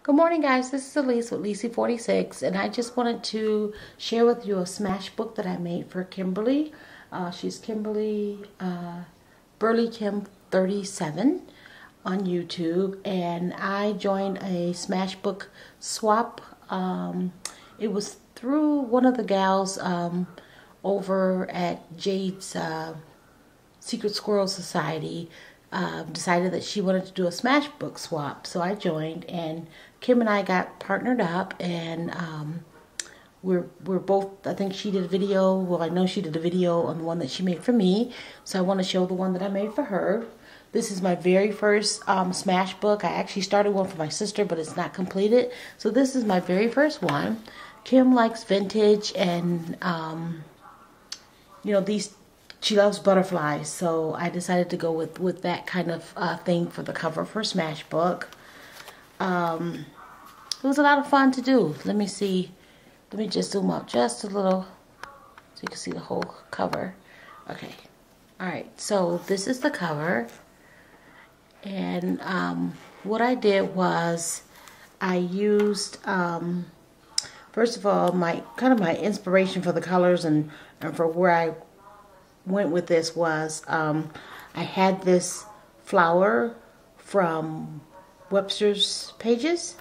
Good morning, guys. This is Elise with berlykim37, and I just wanted to share with you a smash book that I made for Kimberly. She's Kimberly berlykim37 on YouTube, and I joined a smash book swap. It was through one of the gals over at Jade's Secret Squirrel Society. Decided that she wanted to do a smash book swap, so I joined, and Kim and I got partnered up, and we're both, I think she did a video, well, I know she did a video on the one that she made for me, so I want to show the one that I made for her. This is my very first smash book. I actually started one for my sister, but it's not completed, so this is my very first one. Kim likes vintage, and you know, she loves butterflies, so I decided to go with that kind of thing for the cover for smash book. It was a lot of fun to do. Let me just zoom up just a little so you can see the whole cover. Okay, alright, so this is the cover, and what I did was I used first of all my inspiration for the colors and for where I went with this was I had this flower from Webster's Pages,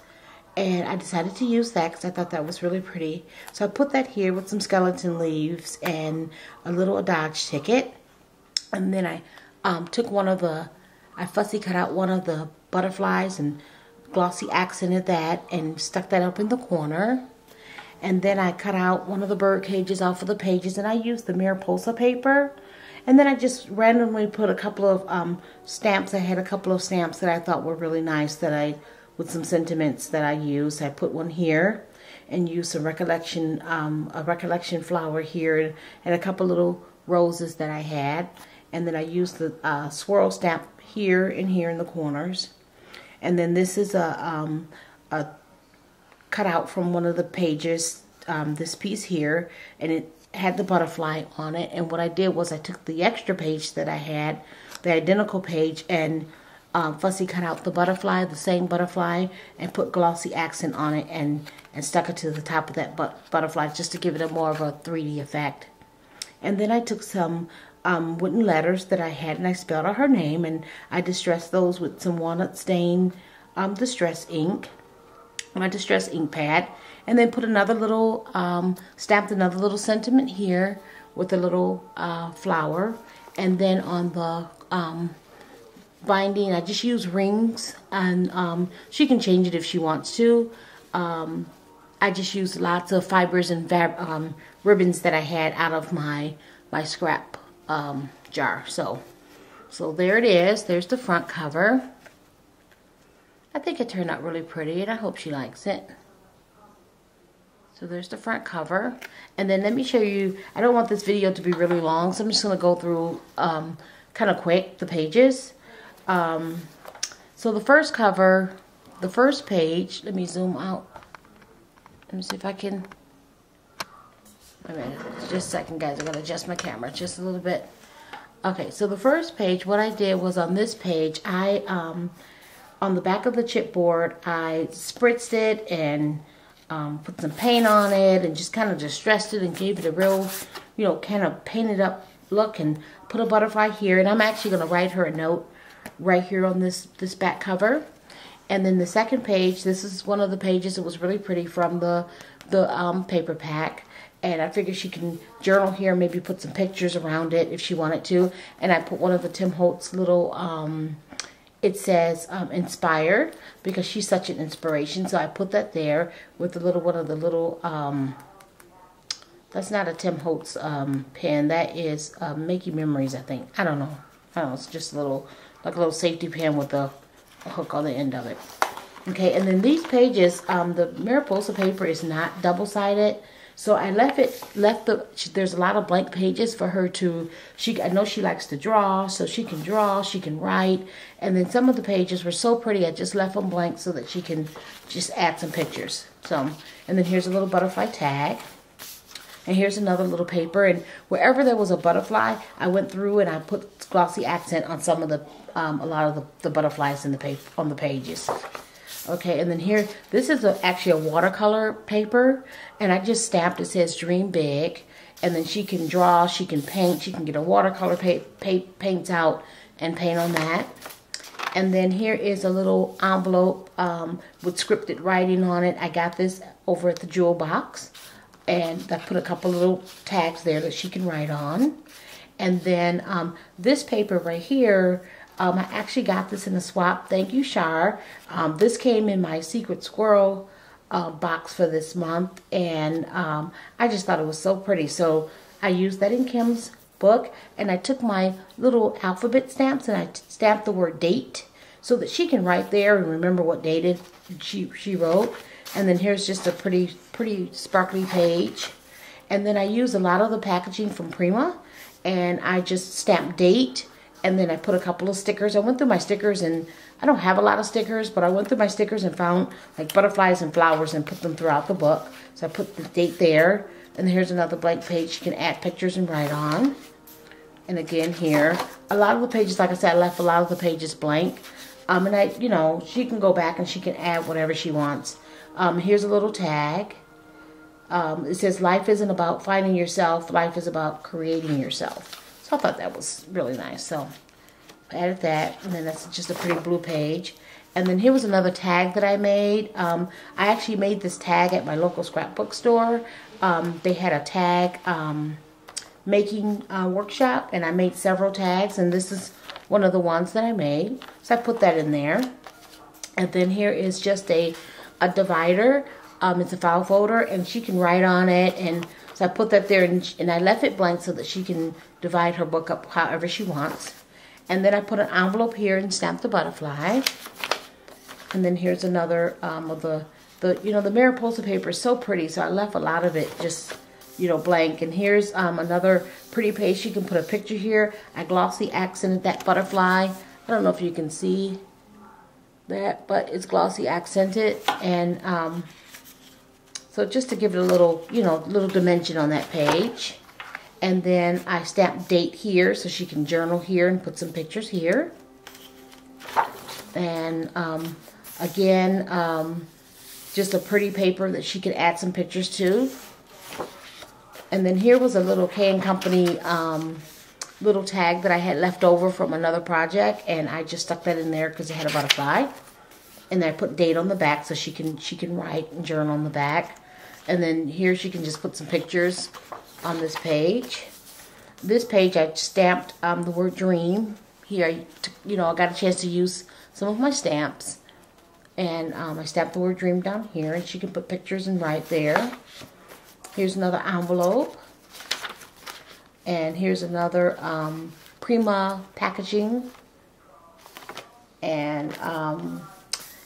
and I decided to use that because I thought that was really pretty. So I put that here with some skeleton leaves and a little Dodge ticket, and then I I fussy cut out one of the butterflies and glossy accented that and stuck that up in the corner. And then I cut out one of the bird cages off of the pages, and I used the Mariposa paper. And then I just randomly put a couple of stamps. I had a couple of stamps that I thought were really nice with some sentiments that I used. I put one here and used some a recollection flower here and a couple little roses that I had. And then I used the swirl stamp here and here in the corners. And then this is a cut out from one of the pages, this piece here, and it had the butterfly on it. And what I did was I took the extra page that I had, the identical page, and fussy cut out the butterfly, the same butterfly, and put glossy accent on it and stuck it to the top of that butterfly just to give it a more of a 3D effect. And then I took some wooden letters that I had, and I spelled out her name, and I distressed those with some walnut stain distress ink, my distress ink pad, and then put another little stamped another little sentiment here with a little flower. And then on the binding, I just use rings, and she can change it if she wants to. I just used lots of fibers and ribbons that I had out of my scrap jar. So there it is. There's the front cover. I think it turned out really pretty, and I hope she likes it. So there's the front cover. And then let me show you, I don't want this video to be really long, so I'm just going to go through kind of quick the pages. So the first cover, the first page, let me zoom out. Let me see if I can, wait a minute, just a second, guys. I got to adjust my camera just a little bit. Okay, so the first page, what I did was on this page, on the back of the chipboard, I spritzed it and put some paint on it and just kind of distressed it and gave it a real, you know, kind of painted up look, and put a butterfly here. And I'm actually going to write her a note right here on this back cover. And then the second page, this is one of the pages that was really pretty from the paper pack. And I figured she can journal here, maybe put some pictures around it if she wanted to. And I put one of the Tim Holtz little it says inspired, because she's such an inspiration, so I put that there with the little one of the little that's not a Tim Holtz pen, that is Making Memories, I think. I don't know, it's just a little, like a little safety pen with a hook on the end of it. Okay, and then these pages, the Mariposa paper is not double-sided, so I there's a lot of blank pages for her to, I know she likes to draw, so she can draw, she can write, and then some of the pages were so pretty, I just left them blank so that she can just add some pictures. So, and then here's a little butterfly tag, and here's another little paper, and wherever there was a butterfly, I went through and I put glossy accent on some of the, a lot of the butterflies in the on the pages. Okay, and then here, this is actually a watercolor paper, and I just stamped, it says Dream Big, and then she can draw, she can paint, she can get a watercolor paints out and paint on that. And then here is a little envelope with scripted writing on it. I got this over at the Jewel Box, and I put a couple little tags there that she can write on. And then this paper right here, I actually got this in a swap. Thank you, Shar. This came in my Secret Squirrel box for this month, and I just thought it was so pretty. So I used that in Kim's book, and I took my little alphabet stamps and I stamped the word date so that she can write there and remember what date she wrote. And then here's just a pretty sparkly page. And then I used a lot of the packaging from Prima, and I just stamped date. And then I put a couple of stickers. I went through my stickers, and I don't have a lot of stickers, but I went through my stickers and found like butterflies and flowers and put them throughout the book. So I put the date there. And here's another blank page you can add pictures and write on. And again here, a lot of the pages, like I said, I left a lot of the pages blank. And you know, she can go back and she can add whatever she wants. Here's a little tag. It says, life isn't about finding yourself, life is about creating yourself. So I thought that was really nice. So I added that, and then that's just a pretty blue page. And then here was another tag that I made. I actually made this tag at my local scrapbook store. They had a tag making workshop, and I made several tags, and this is one of the ones that I made. So I put that in there. And then here is just a divider. It's a file folder, and she can write on it, and so I put that there, and I left it blank so that she can divide her book up however she wants. And then I put an envelope here and stamped the butterfly. And then here's another of the Mariposa paper is so pretty, so I left a lot of it just, you know, blank. And here's another pretty page. You can put a picture here. I glossy accented that butterfly. I don't know if you can see that, but it's glossy accented. And so just to give it a little, you know, little dimension on that page. And then I stamped date here so she can journal here and put some pictures here. And again, just a pretty paper that she could add some pictures to. And then here was a little K & Company little tag that I had left over from another project, and I just stuck that in there because it had a butterfly. And then I put date on the back so she can write and journal on the back. And then here she can just put some pictures on this page. This page I stamped the word dream. Here, I got a chance to use some of my stamps. And I stamped the word dream down here, and she can put pictures and write there. Here's another envelope. And here's another Prima packaging. And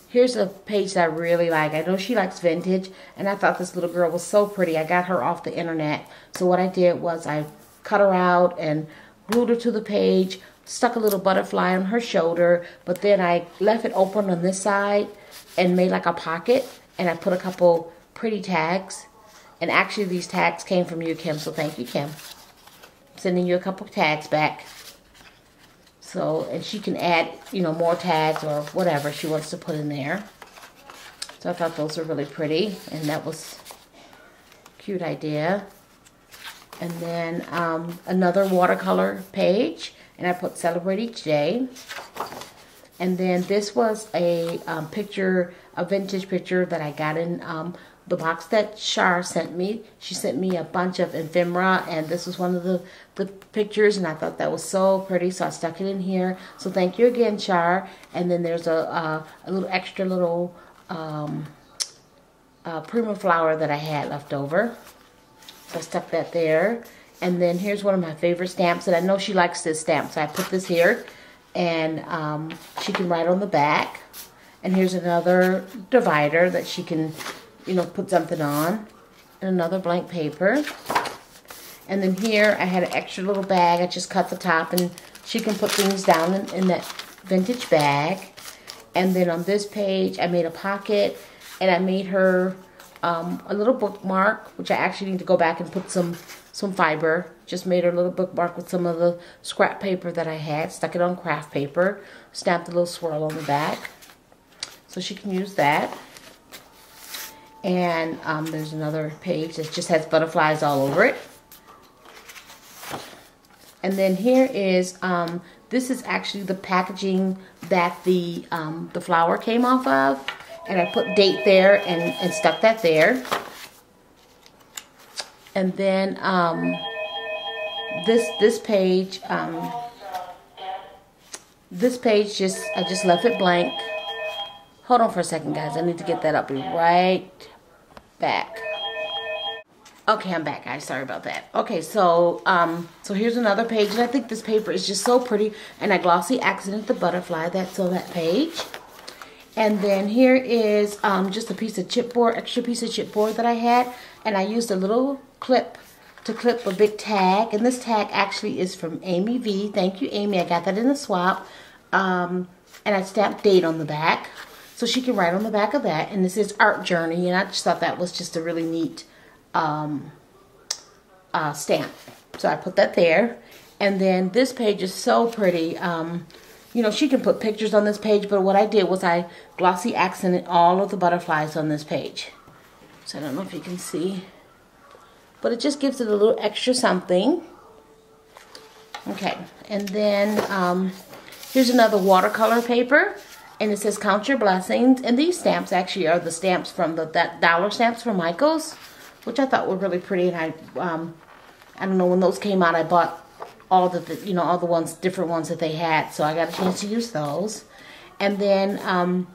here's a page that I really like. I know she likes vintage, and I thought this little girl was so pretty. I got her off the internet. So what I did was I cut her out and glued her to the page, stuck a little butterfly on her shoulder, but then I left it open on this side and made like a pocket, and I put a couple pretty tags. And actually these tags came from you, Kim, so thank you, Kim. I'm sending you a couple tags back. So, and she can add, you know, more tags or whatever she wants to put in there. So I thought those were really pretty, and that was a cute idea. And then another watercolor page, and I put Celebrate Each Day. And then this was a picture, a vintage picture that I got in the box that Shar sent me. She sent me a bunch of ephemera, and this was one of the pictures, and I thought that was so pretty, so I stuck it in here. So thank you again, Shar. And then there's a little extra little Prima flower that I had left over. So I stuck that there. And then here's one of my favorite stamps, and I know she likes this stamp, so I put this here. And she can write on the back. And here's another divider that she can, you know, put something on. And another blank paper. And then here I had an extra little bag. I just cut the top, and she can put things down in that vintage bag. And then on this page I made a pocket, and I made her a little bookmark, which I actually need to go back and put some fiber. Just made her a little bookmark with some of the scrap paper that I had. Stuck it on craft paper. Stamped a little swirl on the back. so she can use that. And there's another page that just has butterflies all over it. And then here is, this is actually the packaging that the flower came off of. And I put date there and stuck that there. And then this page I just left it blank. Hold on for a second, guys. I need to get that up. Be right back. Okay, I'm back, guys. Sorry about that. Okay, so here's another page, and I think this paper is just so pretty. And I glossy accented the butterfly that's on that page. And then here is just a piece of chipboard, extra piece of chipboard that I had, and I used a little clip to clip a big tag. And this tag actually is from Amy V. Thank you, Amy. I got that in the swap. And I stamped date on the back, so she can write on the back of that. And this is Art Journey, and I just thought that was just a really neat stamp. So I put that there. And then this page is so pretty. You know, she can put pictures on this page, but what I did was I glossy accented all of the butterflies on this page. So I don't know if you can see, but it just gives it a little extra something. Okay, and then here's another watercolor paper, and it says Count Your Blessings. And these stamps actually are the stamps from that dollar stamps from Michael's, which I thought were really pretty. And I don't know, when those came out, I bought all the all the ones, different ones that they had, so I got a chance to use those. And then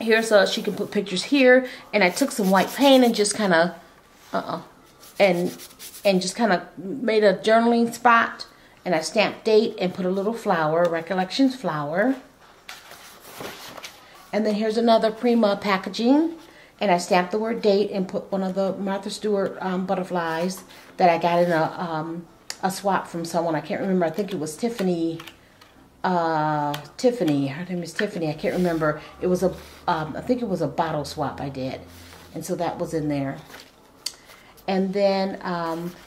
here's she can put pictures here, and I took some white paint and just kind of and just kind of made a journaling spot, and I stamped date and put a little flower, Recollections flower. And then here's another Prima packaging, and I stamped the word date and put one of the Martha Stewart butterflies that I got in a swap from someone. I can't remember. I think it was Tiffany. Tiffany. Her name is Tiffany. I can't remember. It was I think it was a bottle swap I did. And so that was in there. And then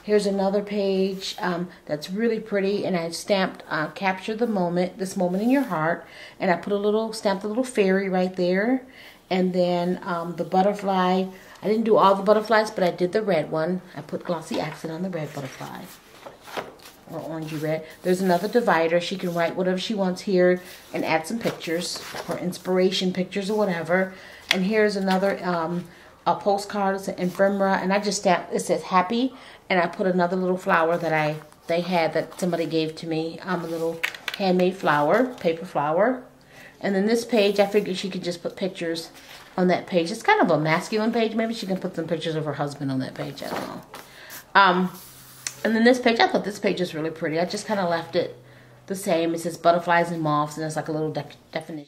here's another page that's really pretty. And I stamped Capture the Moment, This Moment in Your Heart. And I put stamped a little fairy right there. And then the butterfly. I didn't do all the butterflies, but I did the red one. I put glossy accent on the red butterfly. Or orangey red. There's another divider. She can write whatever she wants here and add some pictures or inspiration pictures or whatever. And here's another a postcard. It's an ephemera, and I just stamped. It says happy, and I put another little flower that they had that somebody gave to me. A little handmade flower, paper flower. And then this page, I figured she could just put pictures on that page. It's kind of a masculine page. Maybe she can put some pictures of her husband on that page. I don't know. And then this page, I thought this page was really pretty. I just kind of left it the same. It says butterflies and moths, and it's like a little definition.